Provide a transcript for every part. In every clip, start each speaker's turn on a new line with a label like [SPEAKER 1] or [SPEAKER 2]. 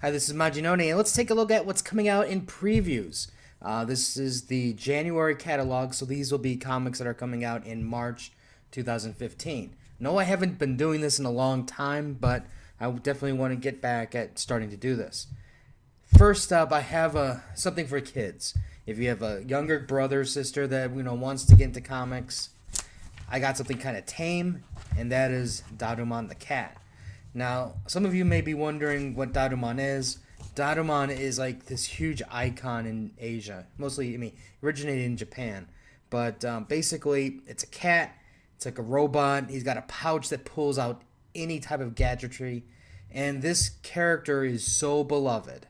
[SPEAKER 1] Hi, this is Majinoni, and let's take a look at what's coming out in previews. This is the January catalog, so these will be comics that are coming out in March 2015. No, I haven't been doing this in a long time, but I definitely want to get back at starting to do this. First up, I have something for kids. If you have a younger brother or sister that wants to get into comics, I got something kind of tame, and that is Daruman the cat. Now, some of you may be wondering what Daruman is. Daruman is like this huge icon in Asia. Mostly, originated in Japan. But basically, it's a cat. It's like a robot. He's got a pouch that pulls out any type of gadgetry. And this character is so beloved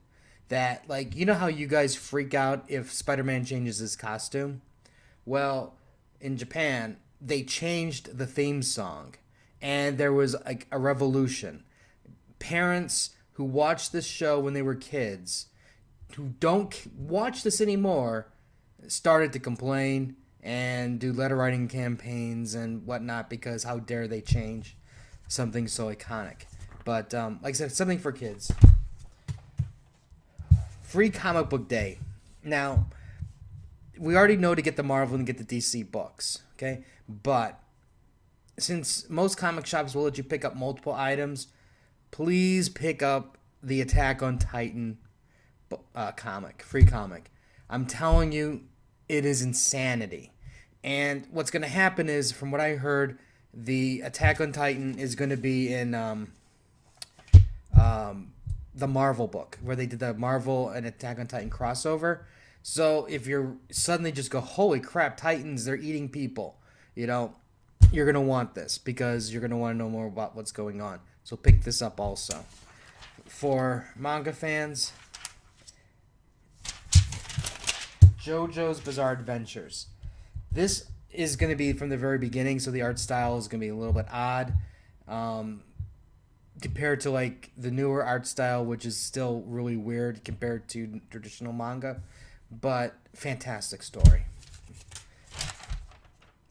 [SPEAKER 1] that, like, you know how you guys freak out if Spider Man changes his costume? Well, in Japan, they changed the theme song, and there was like a revolution. Parents who watched this show when they were kids, who don't watch this anymore, started to complain and do letter writing campaigns and whatnot because how dare they change something so iconic. But like I said, something for kids. Free comic book day. Now, we already know to get the Marvel and get the DC books, okay? But since most comic shops will let you pick up multiple items, please pick up the Attack on Titan free comic. I'm telling you, it is insanity. And what's going to happen is, from what I heard, the Attack on Titan is going to be in the Marvel book, where they did the Marvel and Attack on Titan crossover. So if you're suddenly just go, holy crap, Titans, they're eating people, you're going to want this because you're going to want to know more about what's going on. So pick this up also. For manga fans, JoJo's Bizarre Adventures. This is going to be from the very beginning, so the art style is going to be a little bit odd. Compared to like the newer art style, which is still really weird compared to traditional manga, but fantastic story.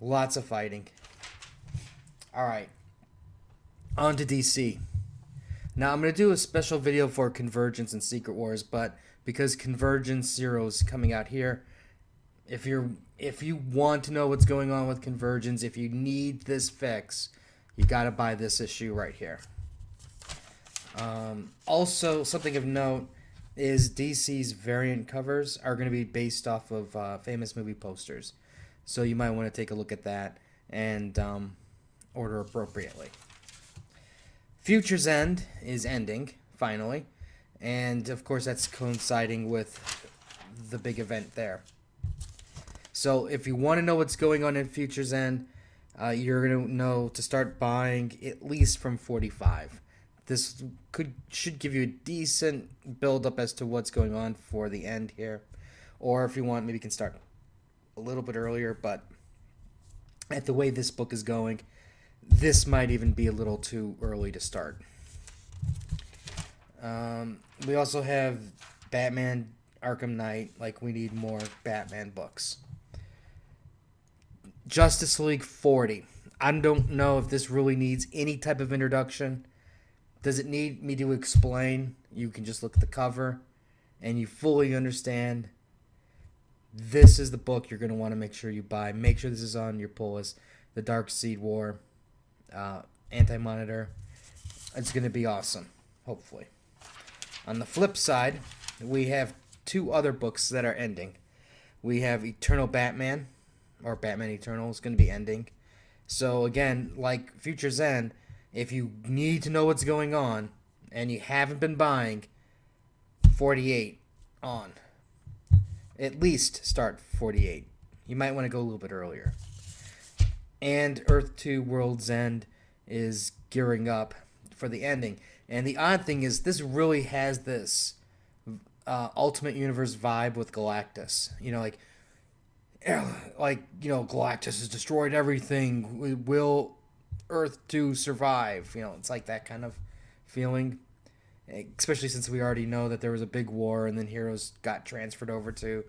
[SPEAKER 1] Lots of fighting. All right, on to DC. Now I'm gonna do a special video for Convergence and Secret Wars, but because Convergence Zero is coming out here, if you want to know what's going on with Convergence, if you need this fix, you gotta buy this issue right here. Also, something of note is DC's variant covers are going to be based off of famous movie posters. So you might want to take a look at that and order appropriately. Future's End is ending, finally. And, of course, that's coinciding with the big event there. So if you want to know what's going on in Future's End, you're going to know to start buying at least from 45. This should give you a decent build up as to what's going on for the end here. Or if you want, maybe you can start a little bit earlier, but at the way this book is going, this might even be a little too early to start. We also have Batman Arkham Knight. Like, we need more Batman books. Justice League 40. I don't know if this really needs any type of introduction. Does it need me to explain? You can just look at the cover and you fully understand. This is the book you're going to want to make sure you buy. Make sure this is on your pull list. The Dark Seed War, Anti-Monitor. It's going to be awesome, hopefully. On the flip side, we have two other books that are ending. We have Eternal Batman, or Batman Eternal is going to be ending. So again, like Future's End, if you need to know what's going on and you haven't been buying, 48 on. At least start 48. You might want to go a little bit earlier. And Earth 2 World's End is gearing up for the ending. And the odd thing is, this really has this Ultimate Universe vibe with Galactus. Galactus has destroyed everything. Will Earth 2 survive? It's like that kind of feeling. Especially since we already know that there was a big war and then heroes got transferred over to,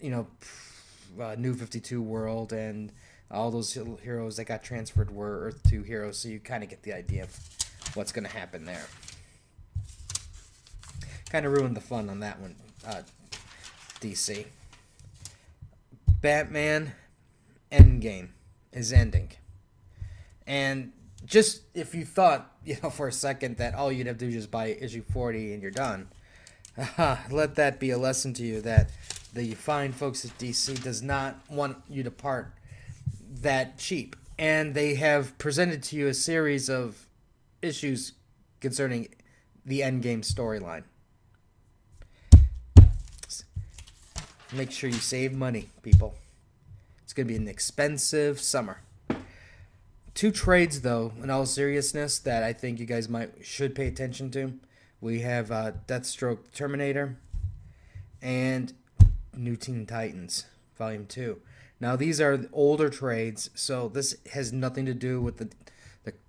[SPEAKER 1] New 52 world, and all those heroes that got transferred were Earth 2 heroes, so you kind of get the idea of what's going to happen there. kind of ruined the fun on that one, DC. Batman Endgame is ending. And just if you thought, for a second that all you'd have to do is just buy issue 40 and you're done, let that be a lesson to you that the fine folks at DC does not want you to part that cheap. And they have presented to you a series of issues concerning the Endgame storyline. Make sure you save money, people. It's going to be an expensive summer. 2 trades, though, in all seriousness, that I think you guys should pay attention to. We have Deathstroke Terminator and New Teen Titans, Volume 2. Now, these are older trades, so this has nothing to do with the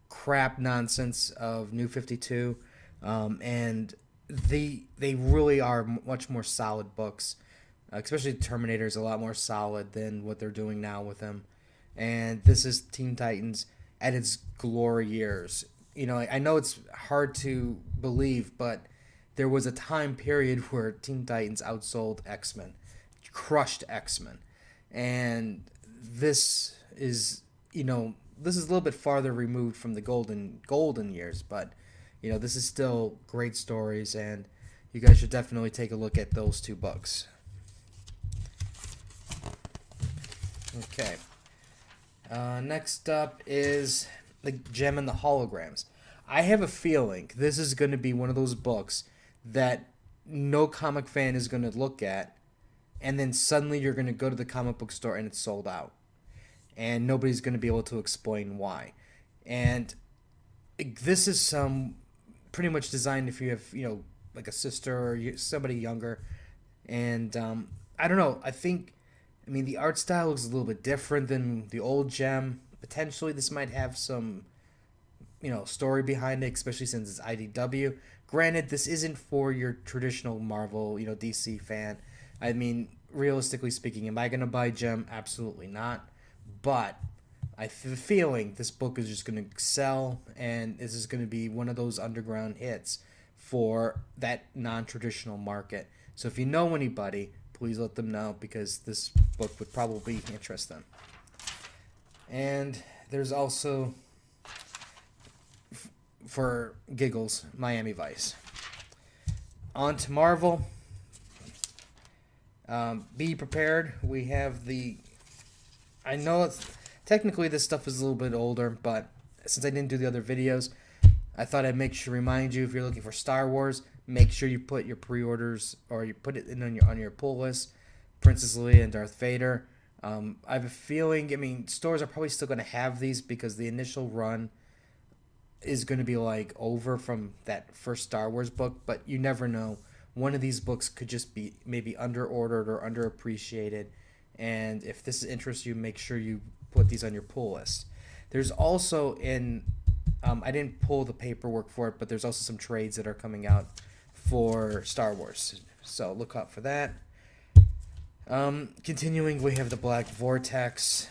[SPEAKER 1] crap nonsense of New 52. And they really are much more solid books. Especially Terminator is a lot more solid than what they're doing now with him. And this is Teen Titans at its glory years. I know it's hard to believe, but there was a time period where Teen Titans outsold X-Men, crushed X-Men. And this is, this is a little bit farther removed from the golden years, but, this is still great stories, and you guys should definitely take a look at those 2 books. Okay. Next up is the Gem and the Holograms. I have a feeling this is going to be one of those books that no comic fan is going to look at, and then suddenly you're going to go to the comic book store and it's sold out. And nobody's going to be able to explain why. And this is pretty much designed if you have, like a sister or somebody younger. And I don't know. The art style looks a little bit different than the old Gem. Potentially this might have some, story behind it, especially since it's IDW. Granted, this isn't for your traditional Marvel, DC fan. Realistically speaking, am I going to buy Gem? Absolutely not. But I have a feeling this book is just going to sell, and this is going to be one of those underground hits for that non-traditional market. So if you know anybody, please let them know, because this book would probably interest them. And there's also, for giggles, Miami Vice. On to Marvel. Be prepared. We have I know technically this stuff is a little bit older, but since I didn't do the other videos, I thought I'd remind you, if you're looking for Star Wars, make sure you put your pre-orders, or you put it in on your pull list. Princess Leia and Darth Vader. I have a feeling, stores are probably still going to have these because the initial run is going to be over from that first Star Wars book, but you never know. One of these books could just be maybe under-ordered or underappreciated, and if this interests you, make sure you put these on your pull list. There's also I didn't pull the paperwork for it, but there's also some trades that are coming out for Star Wars, so look out for that. Continuing, we have the Black Vortex,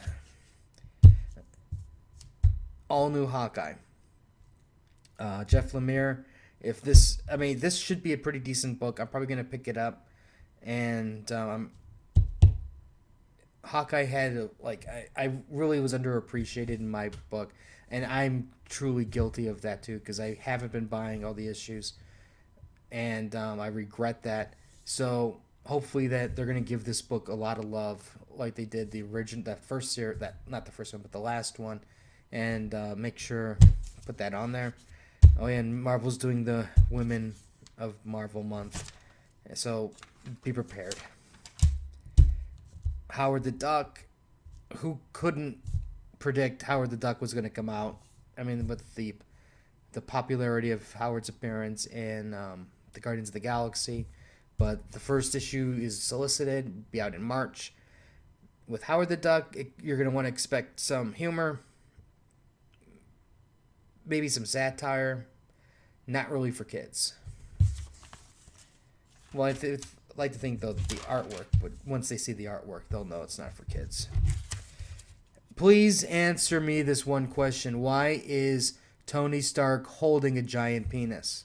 [SPEAKER 1] all new Hawkeye. Jeff Lemire. This should be a pretty decent book. I'm probably gonna pick it up, and Hawkeye had I really was underappreciated in my book, and I'm truly guilty of that too, because I haven't been buying all the issues, and I regret that. So hopefully that they're gonna give this book a lot of love, like they did the first series, not the first one, but the last one, and make sure put that on there. Oh yeah, and Marvel's doing the Women of Marvel month, so be prepared. Howard the Duck. Who couldn't predict Howard the Duck was going to come out? With the popularity of Howard's appearance in the Guardians of the Galaxy. But the first issue is solicited, be out in March. With Howard the Duck, you're going to want to expect some humor, maybe some satire, not really for kids. Well, I like to think, though, that the artwork, but once they see the artwork, they'll know it's not for kids. Please answer me this one question. Why is Tony Stark holding a giant penis?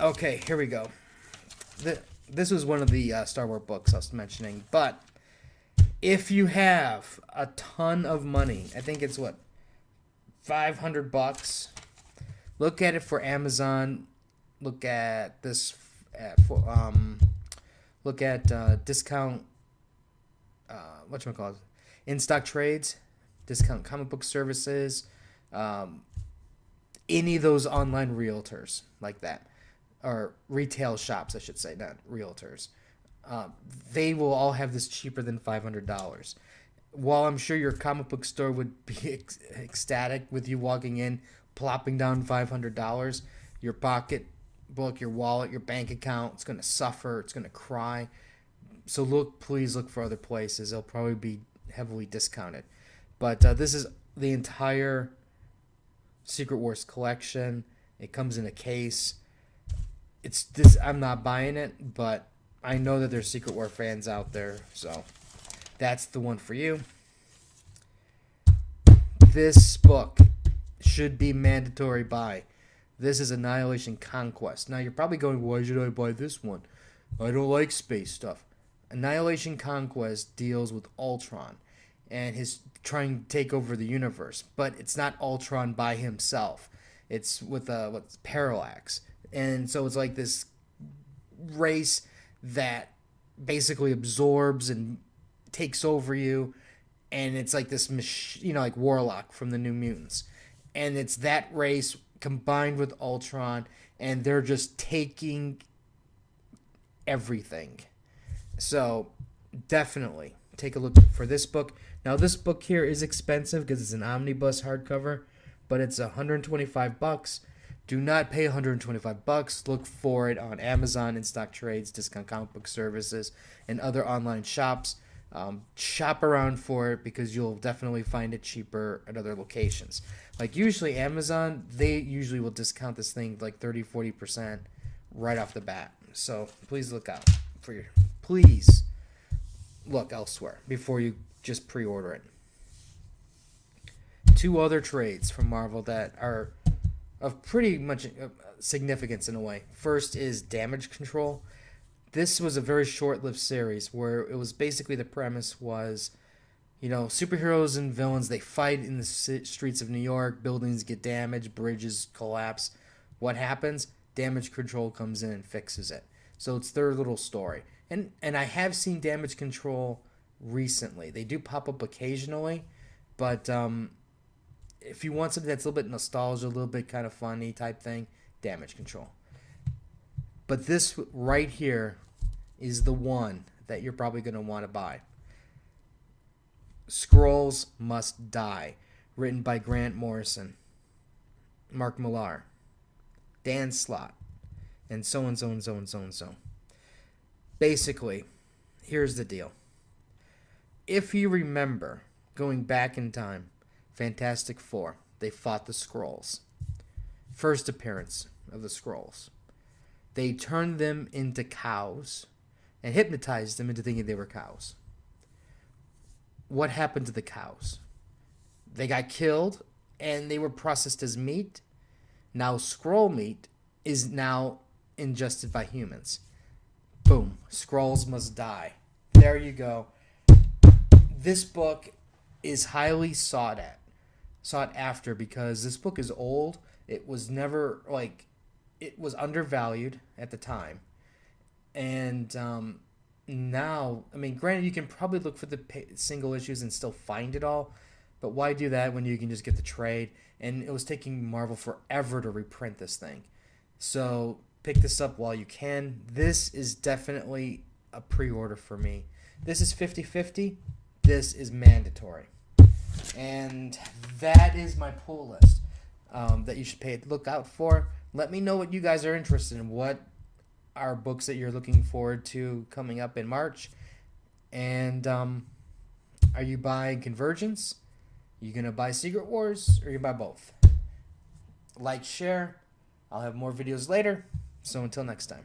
[SPEAKER 1] Okay, here we go. This was one of the Star Wars books I was mentioning, but if you have a ton of money, I think it's what, $500. Look at it for Amazon. Look at this. Look at discount. Whatchamacallit? In stock trades, discount comic book services, any of those online realtors like that, or retail shops, I should say, not realtors. They will all have this cheaper than $500. While I'm sure your comic book store would be ecstatic with you walking in, plopping down $500, your pocketbook, your wallet, your bank account, it's going to suffer. It's going to cry. So please look for other places. They'll probably be heavily discounted. But this is the entire Secret Wars collection. It comes in a case. It's this. I'm not buying it, but I know that there's Secret War fans out there, so that's the one for you. This book should be mandatory buy. This is Annihilation Conquest. Now you're probably going, why should I buy this one? I don't like space stuff. Annihilation Conquest deals with Ultron and his trying to take over the universe, but it's not Ultron by himself. It's with Parallax, and so it's like this race that basically absorbs and takes over you, and it's like this like Warlock from the New Mutants, and it's that race combined with Ultron, and they're just taking everything. So definitely take a look for this book. Now this book here is expensive because it's an omnibus hardcover, but it's $125. Do not pay $125. Look for it on Amazon, in stock trades, discount comic book services, and other online shops. Shop around for it because you'll definitely find it cheaper at other locations. Like usually Amazon, they usually will discount this thing like 30-40% right off the bat. So please look out for your. Please look elsewhere before you just pre-order it. Two other trades from Marvel that are of pretty much significance in a way. First is Damage Control. This was a very short-lived series where it was basically the premise was, superheroes and villains, they fight in the streets of New York, buildings get damaged, bridges collapse. What happens? Damage Control comes in and fixes it. So it's their little story. And I have seen Damage Control recently. They do pop up occasionally, but if you want something that's a little bit nostalgia, a little bit kind of funny type thing, Damage Control. But this right here is the one that you're probably going to want to buy. Skrulls Must Die, written by Grant Morrison, Mark Millar, Dan Slott, and so and so and so and so and so. Basically, here's the deal. If you remember, going back in time, Fantastic Four, they fought the Skrulls. First appearance of the Skrulls. They turned them into cows and hypnotized them into thinking they were cows. What happened to the cows? They got killed and they were processed as meat. Now Skrull meat is now ingested by humans. Boom. Skrulls Must Die. There you go. This book is highly sought after because this book is old. It was never it was undervalued at the time. And now, granted, you can probably look for the single issues and still find it all, but why do that when you can just get the trade? And it was taking Marvel forever to reprint this thing. So pick this up while you can. This is definitely a pre-order for me. This is 50-50. This is mandatory. And that is my pull list that you should look out for. Let me know what you guys are interested in. What are books that you're looking forward to coming up in March? And are you buying Convergence? Are you going to buy Secret Wars? Or are you buy both? Like, share. I'll have more videos later. So until next time.